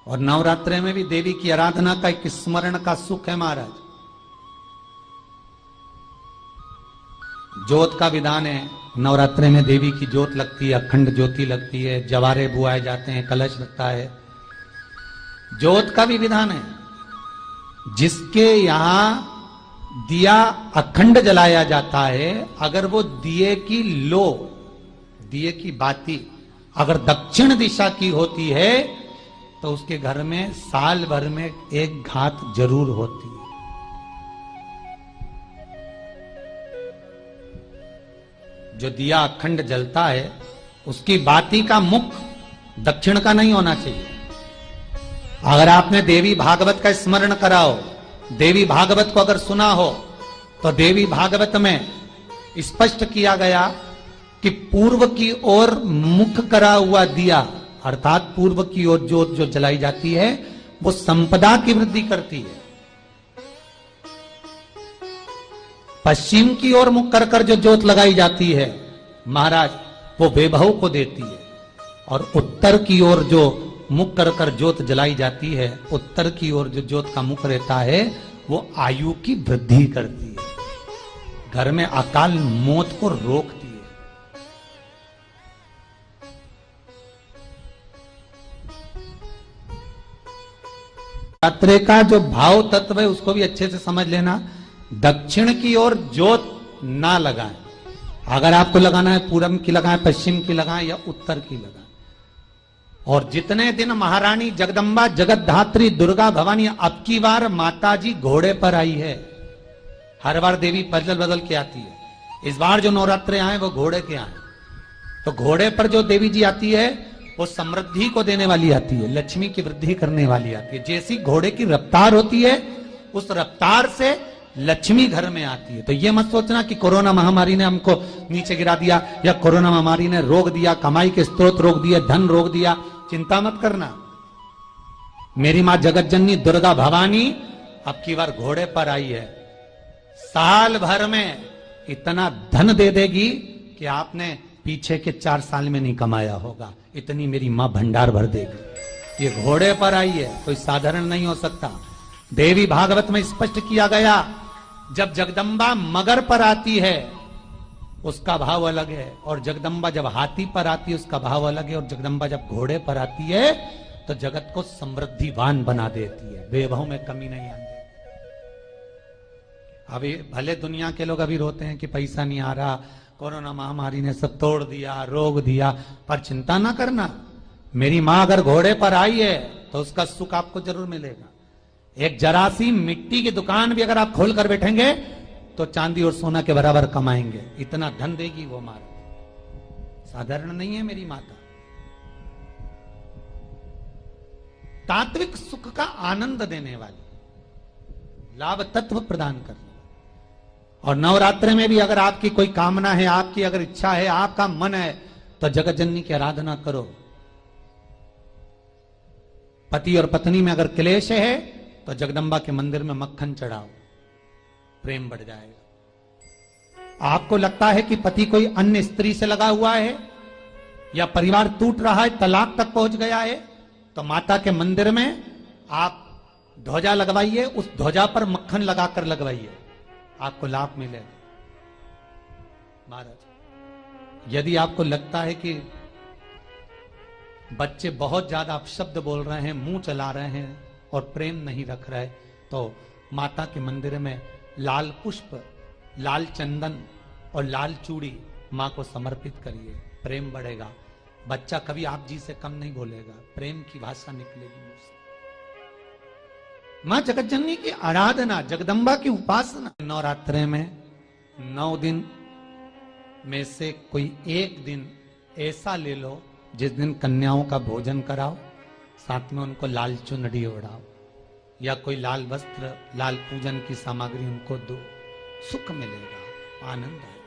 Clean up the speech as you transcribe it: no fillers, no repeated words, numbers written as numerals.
और नवरात्रे में भी देवी की आराधना का एक स्मरण का सुख है महाराज। ज्योत का विधान है, नवरात्रे में देवी की ज्योत लगती है, अखंड ज्योति लगती है, जवारे बुआए जाते हैं, कलश लगता है। ज्योत का भी विधान है। जिसके यहां दिया अखंड जलाया जाता है, अगर वो दिए की लो, दिए की बाती अगर दक्षिण दिशा की होती है तो उसके घर में साल भर में एक घात जरूर होती है। जो दिया अखंड जलता है उसकी बाती का मुख दक्षिण का नहीं होना चाहिए। अगर आपने देवी भागवत का स्मरण कराओ, देवी भागवत को अगर सुना हो, तो देवी भागवत में स्पष्ट किया गया कि पूर्व की ओर मुख करा हुआ दिया, अर्थात पूर्व की ओर ज्योत जो जलाई जाती है वो संपदा की वृद्धि करती है। पश्चिम की ओर मुख कर कर जो ज्योत लगाई जाती है महाराज, वो वैभव को देती है। और उत्तर की ओर जो मुख कर कर ज्योत जलाई जाती है, उत्तर की ओर जो ज्योत का मुख रहता है वो आयु की वृद्धि करती है, घर में अकाल मौत को रोकती है। नवरात्रे का जो भाव तत्व है उसको भी अच्छे से समझ लेना। दक्षिण की ओर ज्योत ना लगाएं। अगर आपको लगाना है पूरब की लगाएं, पश्चिम की लगाएं या उत्तर की लगाएं। और जितने दिन महारानी जगदम्बा जगतधात्री दुर्गा भवानी, अब की बार माताजी घोड़े पर आई है। हर बार देवी बदल बदल के आती है, इस बार जो नवरात्रे आए वो घोड़े के आए। तो घोड़े पर जो देवी जी आती है वो समृद्धि को देने वाली आती है, लक्ष्मी की वृद्धि करने वाली आती है। जैसी घोड़े की रफ्तार होती है उस रफ्तार से लक्ष्मी घर में आती है। तो ये मत सोचना कि कोरोना महामारी ने हमको नीचे गिरा दिया या कोरोना महामारी ने रोक दिया, कमाई के स्रोत रोक दिए, धन रोक दिया। चिंता मत करना। मेरी मां जगत जननी दुर्गा भवानी अब की बार घोड़े पर आई है। साल भर में इतना धन दे देगी कि आपने पीछे के 4 साल में नहीं कमाया होगा, इतनी मेरी मां भंडार भर देगी। ये घोड़े पर आई है, कोई साधारण नहीं हो सकता। देवी भागवत में स्पष्ट किया गया, जब जगदम्बा मगर पर आती है उसका भाव अलग है, और जगदम्बा जब हाथी पर आती है उसका भाव अलग है, और जगदम्बा जब घोड़े पर आती है तो जगत को समृद्धिवान बना देती है, वैभव में कमी नहीं आती। अभी भले दुनिया के लोग अभी रोते हैं कि पैसा नहीं आ रहा, कोरोना महामारी ने सब तोड़ दिया, रोक दिया, पर चिंता ना करना। मेरी मां अगर घोड़े पर आई है तो उसका सुख आपको जरूर मिलेगा। एक जरा सी मिट्टी की दुकान भी अगर आप खोल कर बैठेंगे तो चांदी और सोना के बराबर कमाएंगे, इतना धन देगी वो माता। साधारण नहीं है मेरी माता। तात्विक सुख का आनंद देने वाली, लाभ तत्व प्रदान करने। और नवरात्रे में भी अगर आपकी कोई कामना है, आपकी अगर इच्छा है, आपका मन है, तो जगत जननी की आराधना करो। पति और पत्नी में अगर क्लेश है तो जगदम्बा के मंदिर में मक्खन चढ़ाओ, प्रेम बढ़ जाएगा। आपको लगता है कि पति कोई अन्य स्त्री से लगा हुआ है या परिवार टूट रहा है, तलाक तक पहुंच गया है, तो माता के मंदिर में आप ध्वजा लगवाइए, उस ध्वजा पर मक्खन लगाकर लगवाइए, आपको लाभ मिलेगा। महाराज, यदि आपको लगता है कि बच्चे बहुत ज्यादा अपशब्द बोल रहे हैं, मुंह चला रहे हैं और प्रेम नहीं रख रहे, तो माता के मंदिर में लाल पुष्प, लाल चंदन और लाल चूड़ी मां को समर्पित करिए, प्रेम बढ़ेगा। बच्चा कभी आप जी से कम नहीं बोलेगा, प्रेम की भाषा निकलेगी मुझसे। मां जगत जननी की आराधना, जगदम्बा की उपासना। नवरात्रे में 9 दिन में से कोई एक दिन ऐसा ले लो जिस दिन कन्याओं का भोजन कराओ, साथ में उनको लाल चुनरी ओढ़ाओ या कोई लाल वस्त्र, लाल पूजन की सामग्री उनको दो, सुख मिलेगा, आनंद आएगा।